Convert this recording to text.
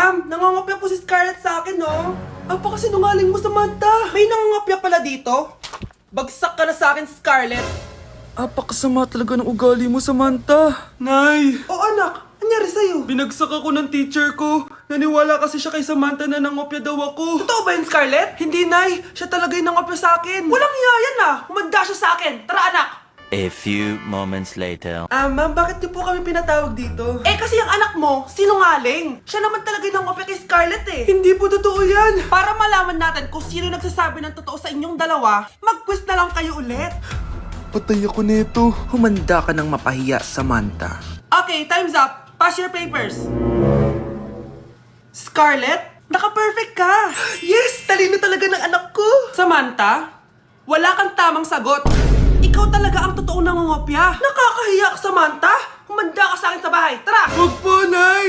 Ma'am, nangangopya po si Scarlett sa akin, no? Apakasinungaling mo, Samantha. May nangangopya pala dito? Bagsak ka na sa akin, Scarlett. Apakasama talaga ng ugali mo, Samantha. Nay! O anak, anyari sa'yo? Binagsak ako ng teacher ko. Naniwala kasi siya kay Samantha na nangopya daw ako. Totoo ba yun, Scarlett? Hindi, Nay. Siya talaga yung nangopya sa akin. Walang iya yan ah! Humanda siya sa akin! Tara, anak! A few moments later. Ma'am, bakit niyo po kami pinatawag dito? Eh kasi ang anak mo, sinungaling. Siya naman talaga yung nangopya kay Scarlett eh. Hindi po totoo yan. Para malaman natin kung sino nagsasabi ng totoo sa inyong dalawa, mag-quiz na lang kayo ulit. Patay ako nito. Humanda ka ng mapahiya, Samantha. Okay, time's up. Pass your papers. Scarlett, naka-perfect ka. Yes! Talino talaga ng anak ko. Samantha, wala kang tamang sagot. Ikaw talaga ang totoong nangungopya. Nakakahiya ka, Samantha. Humanda ka sa akin sa bahay. Tara! Huwag po, Nay.